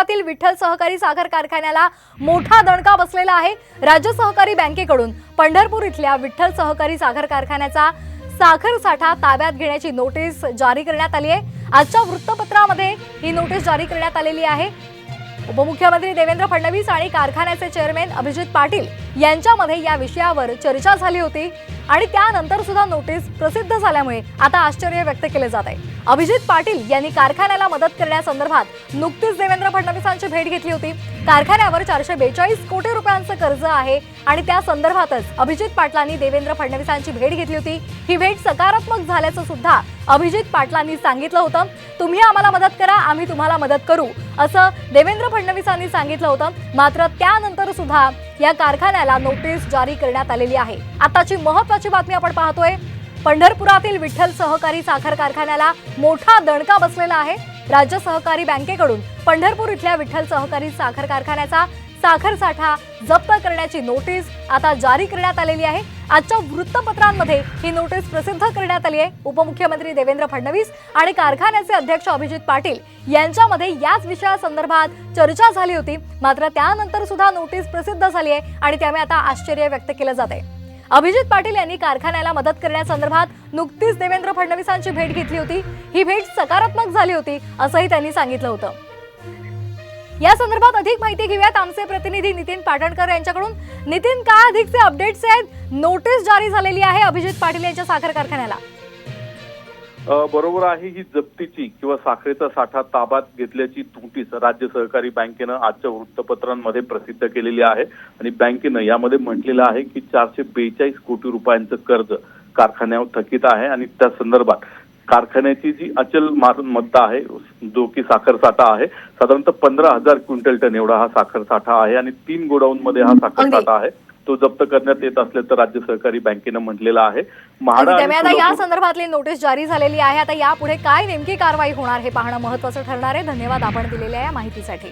पंढरपुरातील विठ्ठल सहकारी साखर कारखान्याला मोठा दणका बसलेला आहे। राज्य सहकारी बँकेकडून पंढरपूर इथल्या विठ्ठल सहकारी साखर कारखान्याचा साखर साठा ताब्यात घेण्याची नोटीस जारी करण्यात आली आहे। आजच्या वृत्तपत्रामध्ये ही नोटीस जारी करण्यात आलेली आहे। उपमुख्यमंत्री देवेंद्र फडणवीस आणि कारखान्याचे चेअरमॅन अभिजित पाटील यांच्यामध्ये या विषयावर चर्चा झाली होती आणि त्यानंतर सुद्धा नोटीस प्रसिद्ध झाल्यामुळे आता आश्चर्य व्यक्त केले जात आहे। अभिजित पाटील यांनी कारखान्याला मदत करण्यासंदर्भात नुकतीच देवेंद्र फडणवीसांची भेट घेतली होती। कारखान्यावर 442 कोटी रुपयांचं कर्ज आहे आणि त्या संदर्भातच अभिजित पाटलांनी देवेंद्र फडणवीसांची भेट घेतली होती। ही भेट सकारात्मक झाल्याचं सुद्धा अभिजित पाटलांनी सांगितलं होतं। तुम्ही आम्हाला मदत करा, आम्ही तुम्हाला मदत करू असं देवेंद्र फडणवीसांनी सांगितलं होतं। मात्र त्यानंतर सुद्धा या कारखान्याला नोटीस जारी करण्यात आलेली आहे। आताची महत्त्वाची बातमी आपण पाहतोय। पंढरपुरातील विठ्ठल सहकारी साखर कारखान्याला मोठा दणका बसलेला आहे। राज्य सहकारी बँकेकडून पंढरपूर इथल्या विठ्ठल सहकारी साखर कारखान्याचा साखर साठा जप्त करण्याची नोटीस आता जारी करण्यात आलेली आहे। आजच्या वृत्तपत्रांमध्ये ही नोटीस प्रसिद्ध करण्यात आली आहे। उपमुख्यमंत्री देवेंद्र फडणवीस आणि कारखान्याचे अध्यक्ष अभिजित पाटील यांच्यामध्ये याच विषयासंदर्भात चर्चा झाली होती। मात्र त्यानंतर सुद्धा नोटीस प्रसिद्ध झाली आहे आणि त्यामुळे आता आश्चर्य व्यक्त केलं जात आहे। अभिजित पाटील यांनी कारखान्याला मदत करण्यासंदर्भात नुकतीच देवेंद्र फडणवीसांची भेट घेतली होती। ही भेट सकारात्मक झाली होती असंही त्यांनी सांगितलं होतं। या संदर्भात अधिक माहिती घेऊयात आमचे प्रतिनिधी नितीन पाटणकर यांच्याकडून। नितीन, काय अधिकचे अपडेट्स आहेत? नोटीस जारी झालेली आहे अभिजित पाटील यांच्या साखर कारखान्याला। बरोबर आहे, ही जप्तीची किंवा साखरेचा साठा ताब्यात घेतल्याची नोटीस राज्य सहकारी बँकेनं आजच्या वृत्तपत्रांमध्ये प्रसिद्ध केलेली आहे आणि बँकेनं यामध्ये म्हटलेलं आहे की 442 कोटी रुपयांचं कर्ज कारखान्यावर थकीत आहे आणि त्या संदर्भात कारखान्याची जी अचल मालमत्ता आहे जो की साखर साठा आहे, साधारणतः 15,000 क्विंटल टन एवढा हा साखर साठा आहे आणि 3 गोडाऊन मध्ये हा साखर साठा आहे तो जप्त करण्यात येत असल्याचं राज्य सहकारी बँकेनं म्हटलेलं आहे। आता या संदर्भातली नोटीस जारी झालेली आहे। आता यापुढे काय नेमकी कारवाई होणार हे पाहणं महत्त्वाचं ठरणार आहे। धन्यवाद आपण दिलेल्या या माहितीसाठी।